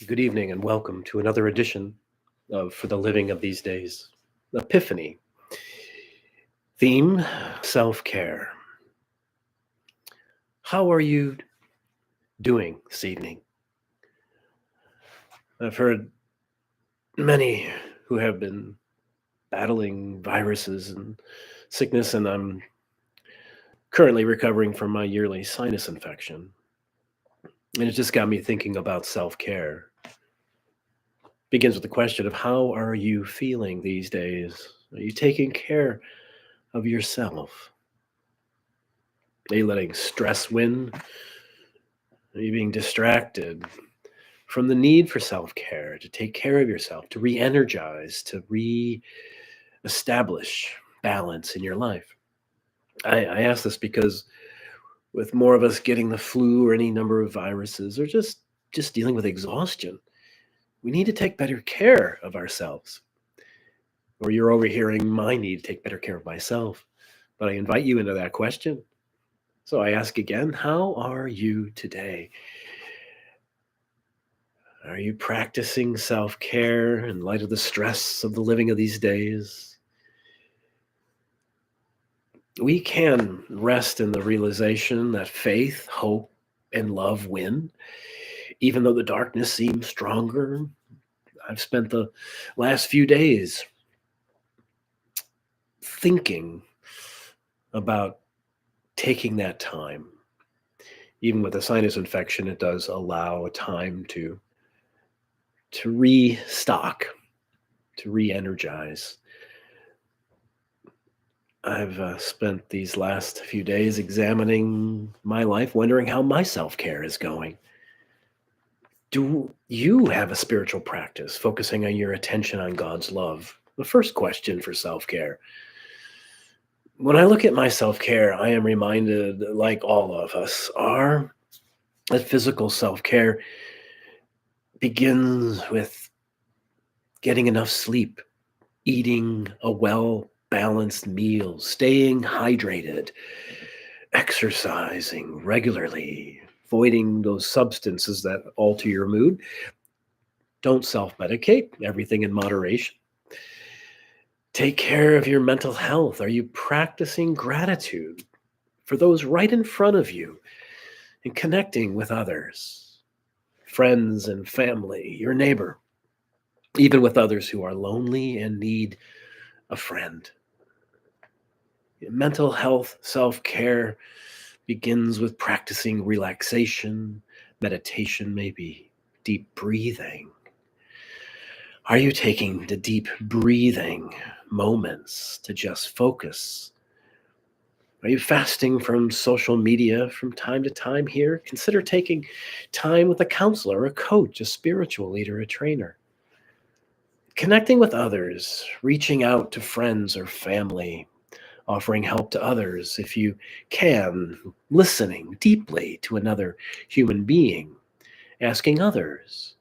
Good evening and welcome to another edition of For the Living of These Days. Epiphany. Theme: self care. How are you doing this evening? I've heard many who have been battling viruses and sickness, and I'm currently recovering from my yearly sinus infection. And it just got me thinking about self care. Begins with the question of how are you feeling these days? Are you taking care of yourself? Are you letting stress win? Are you being distracted from the need for self care, to take care of yourself, to re energize, to re establish balance in your life? I ask this because with more of us getting the flu or any number of viruses or just dealing with exhaustion, we need to take better care of ourselves. Or you're overhearing my need to take better care of myself. But I invite you into that question. So I ask again, how are you today? Are you practicing self care in light of the stress of the living of these days? We can rest in the realization that faith, hope, and love win, even though the darkness seems stronger. I've spent the last few days thinking about taking that time. Even with a sinus infection, it does allow a time to restock, to re-energize. I've spent these last few days examining my life, wondering how my self care is going. Do you have a spiritual practice focusing on your attention on God's love? The first question for self care. When I look at my self care, I am reminded, like all of us are, that physical self care begins with getting enough sleep, eating a well balanced meal, staying hydrated, exercising regularly, avoiding those substances that alter your mood. Don't self medicate, everything in moderation. Take care of your mental health. Are you practicing gratitude for those right in front of you and connecting with others, friends and family, your neighbor, even with others who are lonely and need a friend? Mental health self care begins with practicing relaxation, meditation, maybe deep breathing. Are you taking the deep breathing moments to just focus? Are you fasting from social media from time to time here? Consider taking time with a counselor, a coach, a spiritual leader, a trainer. Connecting with others, reaching out to friends or family, offering help to others if you can, listening deeply to another human being, asking others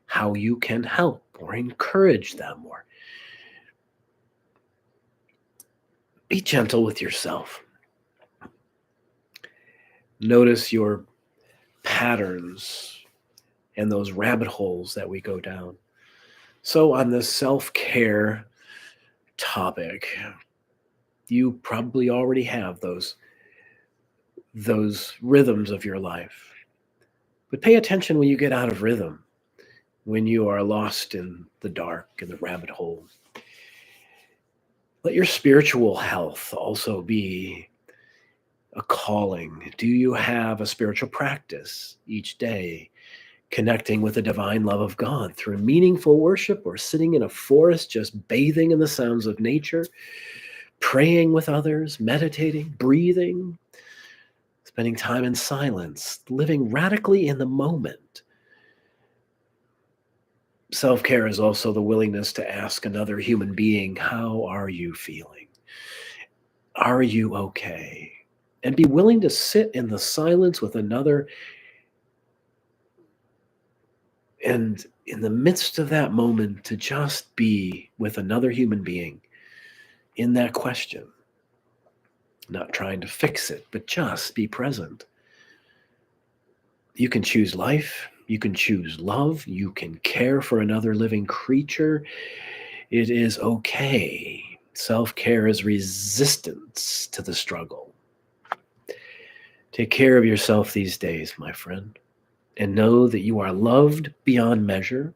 how you can help or encourage them, or be gentle with yourself. Notice your patterns and those rabbit holes that we go down. So, on this self care topic, you probably already have those rhythms of your life. But pay attention when you get out of rhythm, when you are lost in the dark and the rabbit hole. Let your spiritual health also be a calling. Do you have a spiritual practice each day, connecting with the divine love of God through meaningful worship, or sitting in a forest just bathing in the sounds of nature, praying with others, meditating, breathing, spending time in silence, living radically in the moment? Self care is also the willingness to ask another human being, how are you feeling? Are you okay? And be willing to sit in the silence with another. And in the midst of that moment, to just be with another human being in that question, not trying to fix it, but just be present. You can choose life, You can choose love. You can care for another living creature. It is okay. Self-care is resistance to the struggle. Take care of yourself these days, my friend, and know that you are loved beyond measure.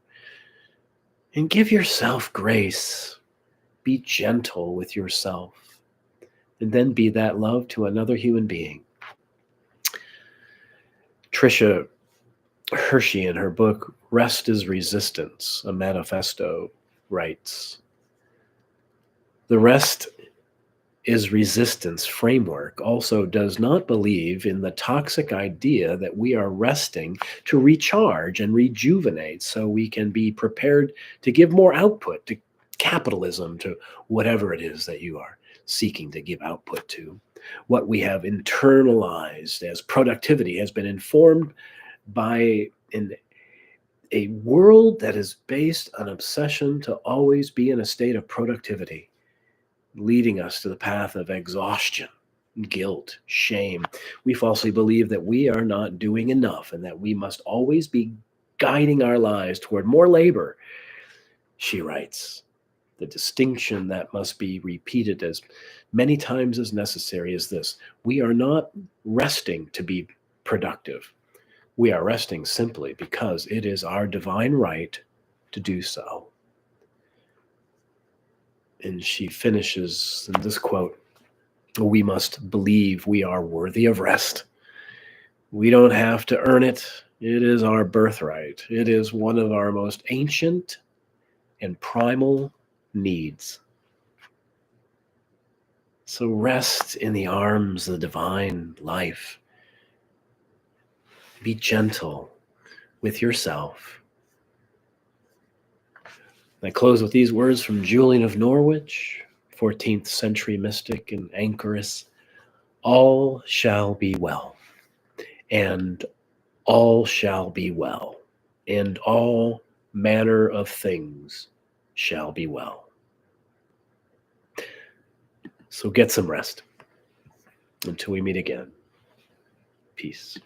And give yourself grace. Be gentle with yourself, and then be that love to another human being. Tricia Hershey, in her book, Rest is Resistance, a Manifesto, writes, the rest is resistance framework also does not believe in the toxic idea that we are resting to recharge and rejuvenate so we can be prepared to give more output to capitalism, to whatever it is that you are seeking to give output to. What we have internalized as productivity has been informed by a world that is based on obsession to always be in a state of productivity, leading us to the path of exhaustion, guilt, shame. We falsely believe that we are not doing enough and that we must always be guiding our lives toward more labor. She writes, the distinction that must be repeated as many times as necessary is this: we are not resting to be productive. We are resting simply because it is our divine right to do so. And she finishes in this quote: we must believe we are worthy of rest. We don't have to earn it. It is our birthright. It is one of our most ancient and primal needs. So rest in the arms of the divine life. Be gentle with yourself. I close with these words from Julian of Norwich, 14th century mystic and anchoress. All shall be well, and all shall be well, and all manner of things shall be well. So get some rest until we meet again. Peace.